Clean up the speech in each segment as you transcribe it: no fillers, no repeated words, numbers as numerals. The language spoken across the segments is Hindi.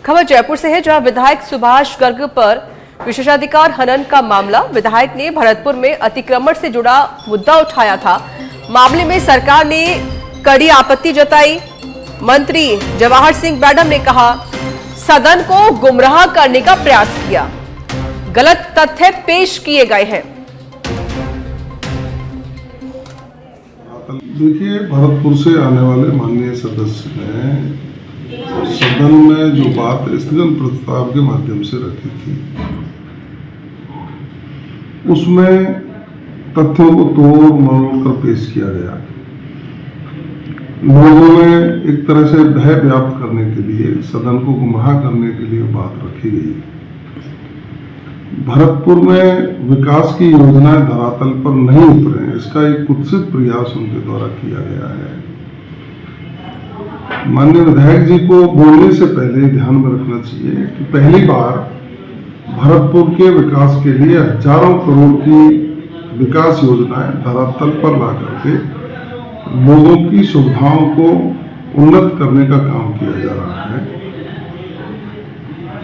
खबर जयपुर से है, जहां विधायक सुभाष गर्ग पर विशेषाधिकार हनन का मामला। विधायक ने भरतपुर में अतिक्रमण से जुड़ा मुद्दा उठाया था। मामले में सरकार ने कड़ी आपत्ति जताई। मंत्री जवाहर सिंह मैडम ने कहा, सदन को गुमराह करने का प्रयास किया, गलत तथ्य पेश किए गए हैं। देखिए, भरतपुर से आने वाले माननीय सदस्य ने सदन में जो बात स्थगन प्रस्ताव के माध्यम से रखी थी, उसमें तथ्यों को तोड़ मरोड़ कर पेश किया गया। लोगों में एक तरह से भय व्याप्त करने के लिए, सदन को गुमराह करने के लिए बात रखी गई। भरतपुर में विकास की योजनाएं धरातल पर नहीं उतरे, इसका एक कुत्सित प्रयास उनके द्वारा किया गया है। माननीय विधायक जी को बोलने से पहले ध्यान में रखना चाहिए कि पहली बार भरतपुर के विकास के लिए हजारों करोड़ की विकास योजनाएं धरातल पर ला करके लोगों की सुविधाओं को उन्नत करने का काम किया जा रहा है।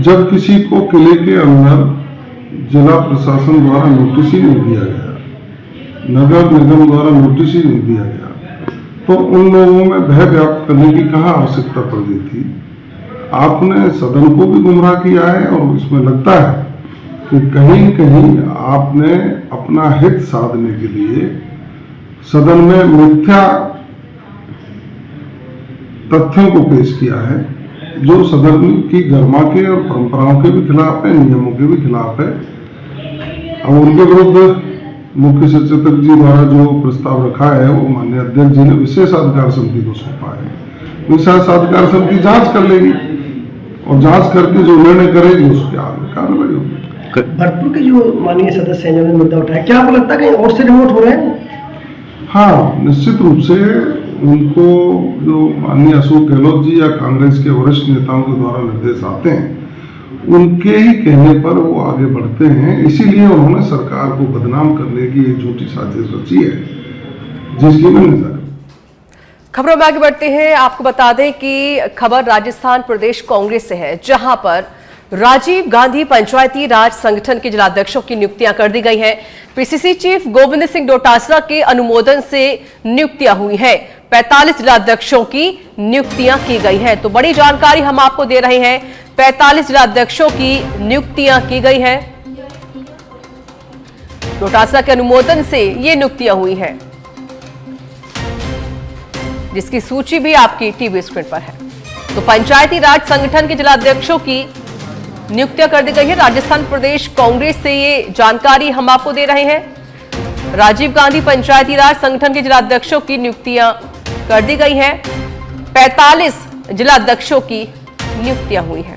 जब किसी को किले के अंदर जिला प्रशासन द्वारा नोटिस ही नहीं दिया गया, नगर निगम द्वारा नोटिस ही नहीं दिया गया, तो उन लोगों में भय व्याप्त करने की कहाँ आवश्यकता पड़ गई थी। आपने सदन को भी गुमराह किया है और इसमें लगता है कि कहीं कहीं आपने अपना हित साधने के लिए सदन में मिथ्या तथ्यों को पेश किया है, जो सदन की गरिमा के और परंपराओं के भी खिलाफ है, नियमों के भी खिलाफ है। अब उनके विरुद्ध मुख्य सचेतक जी द्वारा जो प्रस्ताव रखा है, वो माननीय अध्यक्ष जी ने विशेषाधिकार समिति को सौंपा है। विशेषाधिकार समिति जांच कर लेगी और जांच करके जो निर्णय करेगी उसके आगे कार्रवाई होगी। भरतपुर के जो माननीय सदस्य हैं जिन्होंने मुद्दा उठाया, क्या आपको लगता है कहीं और से रिमोट हो रहे हैं? हाँ, निश्चित रूप से उनको जो माननीय अशोक गहलोत जी या कांग्रेस के वरिष्ठ नेताओं के द्वारा निर्देश आते हैं, उनके ही कहने पर वो आगे बढ़ते हैं। इसीलिए उन्होंने सरकार को बदनाम करने की एक झूठी साजिश रची है, जिसकी मैं निंदा करता हूं। खबरों में आगे बढ़ते हैं। आपको बता दें कि खबर राजस्थान प्रदेश कांग्रेस से है, जहां पर राजीव गांधी पंचायती राज संगठन के जिलाध्यक्षों की नियुक्तियां कर दी गई हैं। पीसीसी चीफ गोविंद सिंह डोटासरा के अनुमोदन से नियुक्तियां हुई हैं। 45 जिलाध्यक्षों की नियुक्तियां की गई हैं। तो बड़ी जानकारी हम आपको दे रहे हैं। 45 जिलाध्यक्षों की नियुक्तियां की गई हैं। डोटासरा के अनुमोदन से ये नियुक्तियां हुई हैं, जिसकी सूची भी आपकी टीवी स्क्रीन पर है। तो पंचायती राज संगठन के जिलाध्यक्षों की नियुक्तियां कर दी गई है। राजस्थान प्रदेश कांग्रेस से ये जानकारी हम आपको दे रहे हैं। राजीव गांधी पंचायती राज संगठन के जिलाध्यक्षों की नियुक्तियां कर दी गई हैं। 45 जिलाध्यक्षों की नियुक्तियां हुई हैं।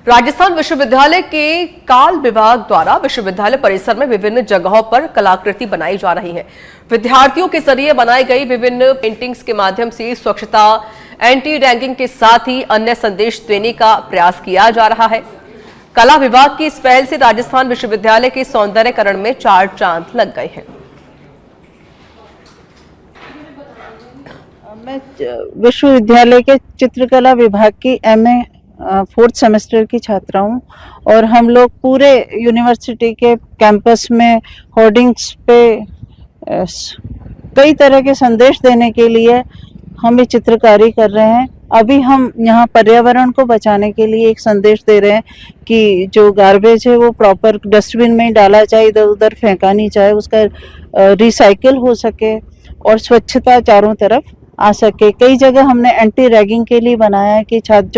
राजस्थान विश्वविद्यालय के काल विभाग द्वारा विश्वविद्यालय परिसर में विभिन्न जगहों पर कलाकृति बनाई जा रही है। विद्यार्थियों के जरिए बनाई गई विभिन्न पेंटिंग्स के माध्यम से स्वच्छता, एंटी रैगिंग के साथ ही अन्य संदेश देने का प्रयास किया जा रहा है। कला विभाग की इस पहल से राजस्थान विश्वविद्यालय के सौंदर्यकरण में 4 चांद लग गए हैं। मैं विश्वविद्यालय के चित्रकला विभाग की MA 4th सेमेस्टर की छात्रा हूँ और हम लोग पूरे यूनिवर्सिटी के कैंपस में होर्डिंग्स पे कई तरह के संदेश देने के लिए हम ये चित्रकारी कर रहे हैं। अभी हम यहाँ पर्यावरण को बचाने के लिए एक संदेश दे रहे हैं कि जो गार्बेज है वो प्रॉपर डस्टबिन में ही डाला जाए, इधर उधर फेंका नहीं जाए, उसका रिसाइकिल हो सके और स्वच्छता चारों तरफ आ सके। कई जगह हमने एंटी रैगिंग के लिए बनाया है कि छात्र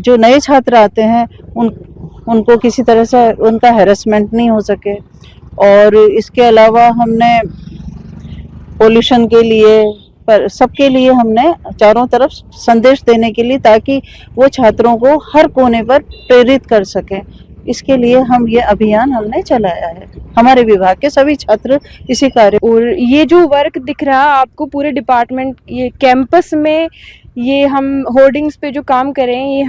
जो नए छात्र आते हैं उनको किसी तरह से उनका हैरेसमेंट नहीं हो सके। और इसके अलावा हमने पोल्यूशन के लिए पर सबके लिए हमने चारों तरफ संदेश देने के लिए, ताकि वो छात्रों को हर कोने पर प्रेरित कर सके इसके लिए हम ये अभियान हमने चलाया है। हमारे विभाग के सभी छात्र इसी कार्य। और ये जो वर्क दिख रहा है आपको पूरे डिपार्टमेंट, ये कैंपस में ये हम होर्डिंग्स पे जो काम कर रहे हैं ये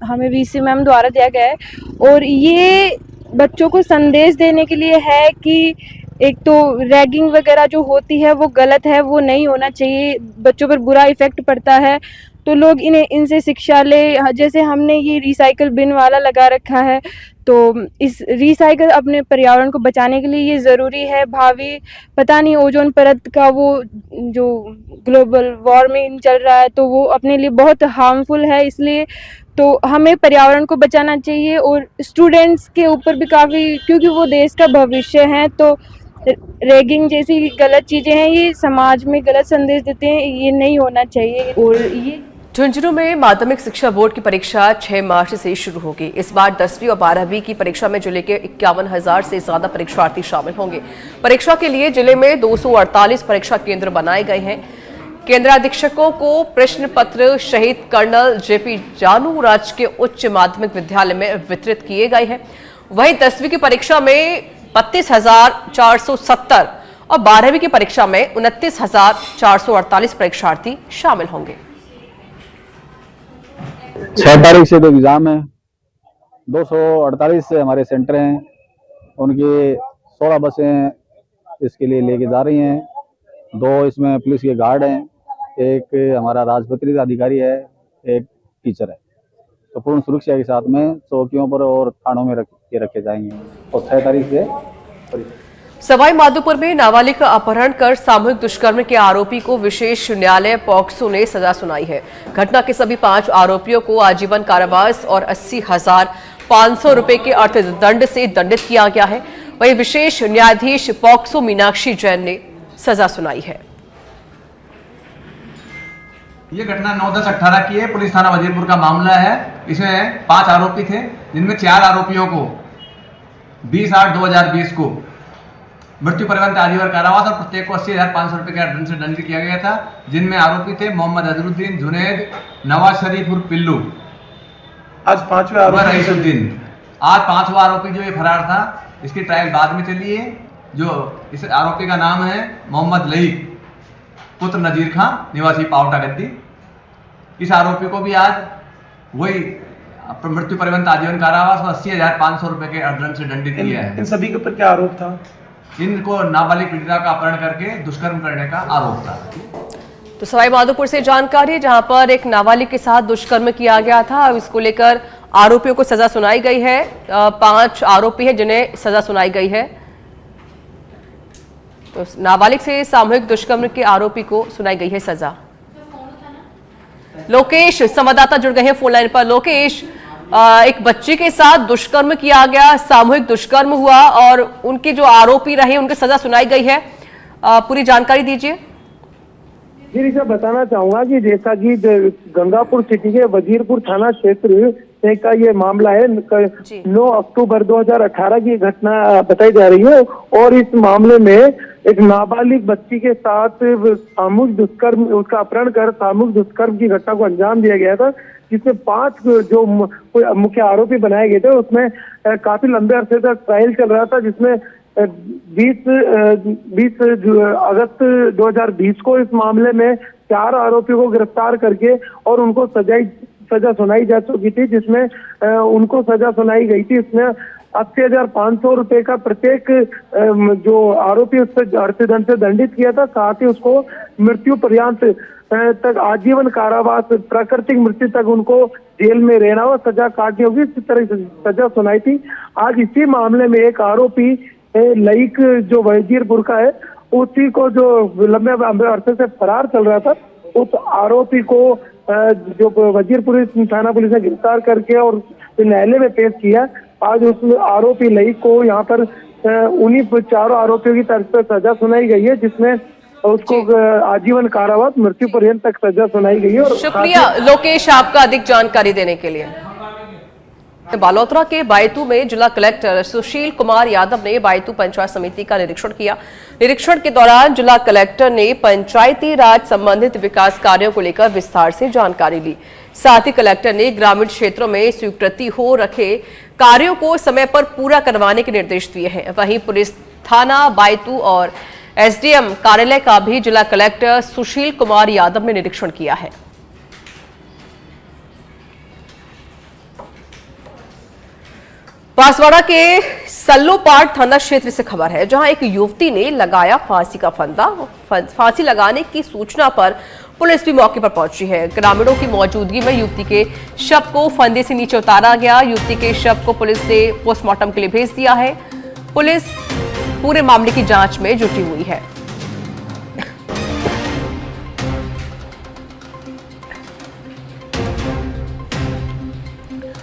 हमें वीसी मैम द्वारा दिया गया है। और ये बच्चों को संदेश देने के लिए है कि एक तो रैगिंग वगैरह जो होती है वो गलत है, वो नहीं होना चाहिए, बच्चों पर बुरा इफेक्ट पड़ता है। तो लोग इनसे शिक्षा ले। जैसे हमने ये रिसाइकल बिन वाला लगा रखा है, तो इस रिसाइकल अपने पर्यावरण को बचाने के लिए ये ज़रूरी है। भावी पता नहीं ओजोन परत का वो जो ग्लोबल वार्मिंग चल रहा है तो वो अपने लिए बहुत हार्मफुल है, इसलिए तो हमें पर्यावरण को बचाना चाहिए। और स्टूडेंट्स के ऊपर भी काफ़ी, क्योंकि वो देश का भविष्य हैं, तो रैगिंग जैसी गलत चीज़ें हैं, ये समाज में गलत संदेश देते हैं, ये नहीं होना चाहिए। और ये झुंझुनू में माध्यमिक शिक्षा बोर्ड की परीक्षा 6 मार्च से शुरू होगी। इस बार 10वीं और 12वीं की परीक्षा में जिले के 51,000 से ज्यादा परीक्षार्थी शामिल होंगे। परीक्षा के लिए जिले में 248 परीक्षा केंद्र बनाए गए हैं। केंद्राधीक्षकों को प्रश्न पत्र शहीद कर्नल जेपी जानू राजकीय उच्च माध्यमिक विद्यालय में वितरित किए गए हैं। वहीं 10वीं की परीक्षा में 32,470 और 12वीं की परीक्षा में 29,448 परीक्षार्थी शामिल होंगे। 6 तारीख से तो एग्जाम है। 248 से हमारे सेंटर हैं, उनकी 16 बसें इसके लिए लेके जा रही हैं। 2 इसमें पुलिस के गार्ड हैं, एक हमारा राजपत्रित अधिकारी है, एक टीचर है। तो पूर्ण सुरक्षा के साथ में चौकियों पर और थानों में रखे जाएंगे। और 6 तारीख से सवाई माधोपुर में नाबालिग का अपहरण कर सामूहिक दुष्कर्म के आरोपी को विशेष न्यायालय पॉक्सो ने सजा सुनाई है। घटना के सभी 5 आरोपियों को आजीवन कारावास और 80,500 रुपए के अर्थदंड से दंडित किया गया है। वहीं विशेष न्यायाधीश पॉक्सो मीनाक्षी जैन ने सजा सुनाई है। ये घटना 9/10/18 की है। पुलिस थाना वजीरपुर का मामला है। इसमें 5 आरोपी थे, जिनमें 4 आरोपियों को 20/8/2020 को मृत्यु पर्यंत आजीवन कारावास और प्रत्येक को 80,500 रुपए के दंड से दंडित किया गया था। जिनमें आरोपी थे मोहम्मद अजरुद्दीन, जुनैद, नवाज शरीफ उर्फ पिल्लू, आज 5वें आरोपी रईसुद्दीन। आज 5वां आरोपी जो ये फरार था, इसकी ट्रायल बाद में चली है। जो इस आरोपी का नाम है मोहम्मद लईक पुत्र नजीर खां, निवासी पावटा गद्दी। इस आरोपी को भी आज वही मृत्यु पर्यंत आजीवन कारावास और 80,500 रुपए के अर्थदंड से दंडित किया है। इन सभी के ऊपर क्या आरोप था? इनको नाबालिग पीड़िता का अपहरण करके दुष्कर्म करने का आरोप था। तो सवाई माधोपुर से जानकारी, जहां पर एक नाबालिग के साथ दुष्कर्म किया गया था, इसको लेकर आरोपियों को सजा सुनाई गई है। 5 आरोपी हैं जिन्हें सजा सुनाई गई है। तो नाबालिग से सामूहिक दुष्कर्म के आरोपी को सुनाई गई है सजा। लोकेश संवाददाता जुड़ गए हैं फोन लाइन पर। लोकेश, एक बच्ची के साथ दुष्कर्म किया गया, सामूहिक दुष्कर्म हुआ और उनके जो आरोपी रहे उनकी सजा सुनाई गई है, पूरी जानकारी दीजिए। जी रिचा, बताना चाहूंगा कि जैसा कि गंगापुर सिटी के वजीरपुर थाना क्षेत्र का ये मामला है। 9 अक्टूबर 2018 की घटना बताई जा रही है और इस मामले में एक नाबालिग बच्ची के साथ सामूहिक दुष्कर्म, उसका अपहरण कर सामूहिक दुष्कर्म की घटना को अंजाम दिया गया था, जिसमें 5 जो मुख्य आरोपी बनाए गए थे। उसमें काफी लंबे अरसे तक ट्रायल चल रहा था, जिसमें 20 अगस्त 2020 को इस मामले में 4 आरोपियों को गिरफ्तार करके और उनको सजा सुनाई जा चुकी थी, जिसमें उनको सजा सुनाई गई थी। इसमें 80,500 रुपए का प्रत्येक जो आरोपी उससे अर्थदंड से दंडित किया था। साथ ही उसको मृत्यु पर्यंत तक आजीवन कारावास, प्राकृतिक मृत्यु तक उनको जेल में रहना और सजा काटनी होगी, इसी तरह से सजा सुनाई थी। आज इसी मामले में एक आरोपी लईक जो वजीरपुर का है, उसी को जो लंबे अरसे से फरार चल रहा था, उस आरोपी को जो वजीरपुर थाना पुलिस ने गिरफ्तार करके और न्यायालय में पेश किया। आज उस आरोपी लईक को यहाँ पर उन्हीं 4 आरोपियों की तरफ से सजा सुनाई गई है, जिसमें उसको आजीवन कारावास, मृत्यु पर्यंत तक सजा सुनाई गई है। और शुक्रिया लोकेश आपका अधिक जानकारी देने के लिए। बालोतरा के बायतू में जिला कलेक्टर सुशील कुमार यादव ने बायतू पंचायत समिति का निरीक्षण किया। निरीक्षण के दौरान जिला कलेक्टर ने पंचायती राज संबंधित विकास कार्यों को लेकर विस्तार से जानकारी ली। साथ ही कलेक्टर ने ग्रामीण क्षेत्रों में स्वीकृति हो रखे कार्यों को समय पर पूरा करवाने के निर्देश दिए हैं। वहीं पुलिस थाना बायतू और एसडीएम कार्यालय का भी जिला कलेक्टर सुशील कुमार यादव ने निरीक्षण किया है। बांसवाड़ा के सल्लोपाड़ थाना क्षेत्र से खबर है, जहां एक युवती ने लगाया फांसी का फंदा। फांसी लगाने की सूचना पर पुलिस भी मौके पर पहुंची है। ग्रामीणों की मौजूदगी में युवती के शव को फंदे से नीचे उतारा गया। युवती के शव को पुलिस ने पोस्टमार्टम के लिए भेज दिया है। पुलिस पूरे मामले की जांच में जुटी हुई है।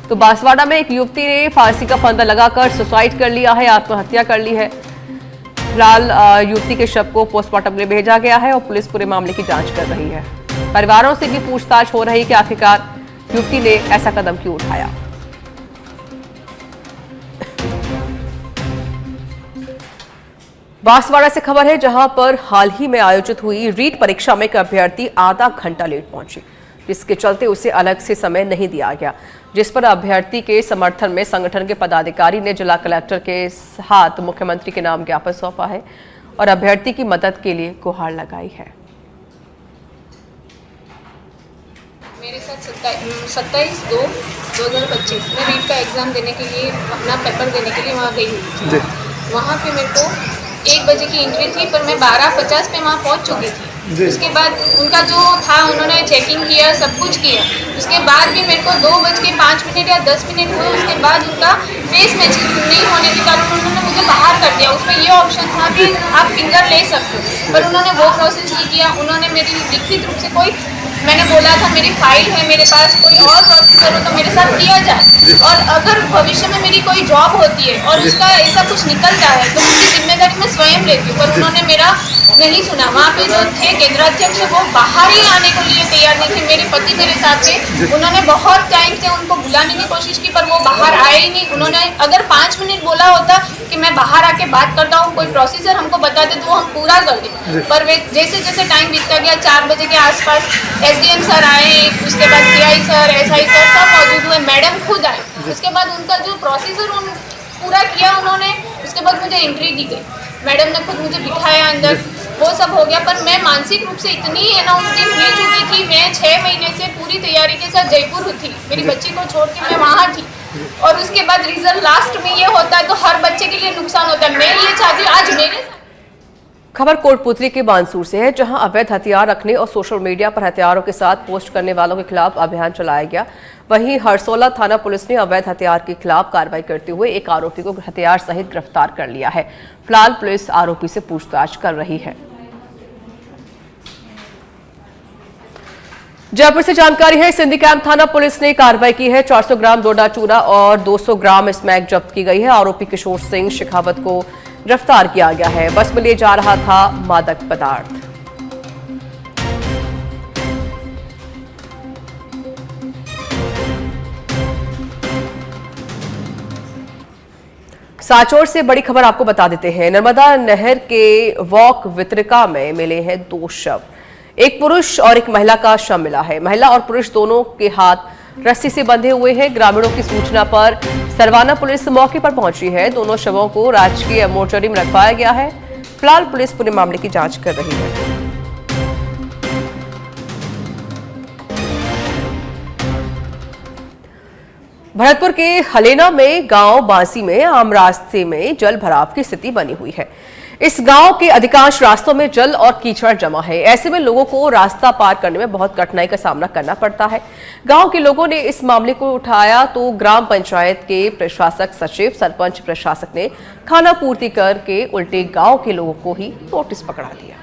तो बांसवाड़ा में एक युवती ने फांसी का फंदा लगाकर सुसाइड कर लिया है, आत्महत्या कर ली है। फिलहाल युवती के शव को पोस्टमार्टम के लिए भेजा गया है और पुलिस पूरे मामले की जांच कर रही है। परिवारों से भी पूछताछ हो रही है कि आखिरकार युवती ने ऐसा कदम क्यों उठाया। बांसवाड़ा से खबर है, जहां पर हाल ही में आयोजित हुई रीट परीक्षा में एक अभ्यर्थी आधा घंटा लेट पहुंची, जिसके चलते उसे अलग से समय नहीं दिया गया, जिस पर अभ्यर्थी के समर्थन में संगठन के पदाधिकारी ने जिला कलेक्टर के हाथ मुख्यमंत्री के नाम ज्ञापन सौंपा है और अभ्यर्थी की मदद के लिए गुहार लगाई है। मेरे साथ 27/2/2025 में रीट का एग्ज़ाम देने के लिए, अपना पेपर देने के लिए वहाँ गई हुई थी। वहाँ पे मेरे को 1 बजे की एंट्री थी, पर मैं 12:50 पे वहाँ पहुँच चुकी थी। उसके बाद उनका जो था, उन्होंने चेकिंग किया, सब कुछ किया। उसके बाद भी मेरे को 2:05 या 10 मिनट हुए। उसके बाद उनका फेस मैचिंग नहीं होने के कारण उन्होंने मुझे बाहर कर दिया। उसमें ये ऑप्शन था कि आप फिंगर ले सकते हो, पर उन्होंने वो प्रोसेस नहीं किया। उन्होंने मेरी लिखित रूप से कोई, मैंने बोला था मेरी फाइल है मेरे पास, कोई और प्रोसीजर हो तो मेरे साथ किया जाए, और अगर भविष्य में मेरी कोई जॉब होती है और उसका ऐसा कुछ निकलता है तो उसकी जिम्मेदारी मैं स्वयं लेती हूँ। पर उन्होंने मेरा नहीं सुना। वहाँ पे जो थे केंद्राध्यक्ष, वो बाहर ही आने के लिए तैयार नहीं थे। मेरे पति मेरे साथ थे, उन्होंने बहुत टाइम से उनको बुलाने की कोशिश की, पर वो बाहर आए ही नहीं। उन्होंने अगर 5 मिनट बोला होता कि मैं बाहर आके बात करता हूँ, कोई प्रोसीजर हमको बता दे तो हम पूरा कर दें, पर वे जैसे जैसे टाइम बीतता गया, 4 बजे के आसपास एसडीएम सर आए, उसके बाद सीआई सर, एसआई सर सब मौजूद हुए, मैडम खुद आए। उसके बाद उनका जो प्रोसीजर पूरा किया उन्होंने, उसके बाद मुझे एंट्री दी गई। मैडम ने खुद मुझे बिठाया अंदर, वो सब हो गया। पर मैं मानसिक रूप से इतनी एनाउंसमेंट ले चुकी थी। मैं 6 महीने से पूरी तैयारी के साथ जयपुर थी, मेरी बच्ची को छोड़ के मैं वहाँ थी, और उसके बाद रिजल्ट लास्ट में ये होता है तो हर बच्चे के लिए नुकसान होता है। मैं ये चाहती हूँ, आज मेरे खबर कोटपुतली के बानसूर से है, जहां अवैध हथियार रखने और सोशल मीडिया पर हथियारों के साथ पोस्ट करने वालों के खिलाफ अभियान चलाया गया। वहीं हरसोला थाना पुलिस ने अवैध हथियार के खिलाफ कार्रवाई करते हुए एक आरोपी को हथियार सहित गिरफ्तार कर लिया है। फिलहाल पुलिस आरोपी से पूछताछ कर रही है। जयपुर से जानकारी है, सिंधी कैंप थाना पुलिस ने कार्रवाई की है। 400 ग्राम डोडा चूरा और 200 ग्राम स्मैक जब्त की गई है। आरोपी किशोर सिंह शेखावत को गिरफ्तार किया गया है। बस में ले जा रहा था मादक पदार्थ। सांचौर से बड़ी खबर आपको बता देते हैं। नर्मदा नहर के वॉक वितरिका में मिले हैं 2 शव। एक पुरुष और एक महिला का शव मिला है। महिला और पुरुष दोनों के हाथ रस्सी से बंधे हुए हैं। ग्रामीणों की सूचना पर सरवाना पुलिस मौके पर पहुंची है। दोनों शवों को राजकीय मोर्चरी में रखवाया गया है। फिलहाल पुलिस पूरे मामले की जांच कर रही है। भरतपुर के हलेना में गांव बांसी में आम रास्ते में जल भराव की स्थिति बनी हुई है। इस गांव के अधिकांश रास्तों में जल और कीचड़ जमा है। ऐसे में लोगों को रास्ता पार करने में बहुत कठिनाई का सामना करना पड़ता है। गांव के लोगों ने इस मामले को उठाया तो ग्राम पंचायत के प्रशासक सचिव, सरपंच, प्रशासक ने खाना पूर्ति करके उल्टे गांव के लोगों को ही नोटिस पकड़ा दिया।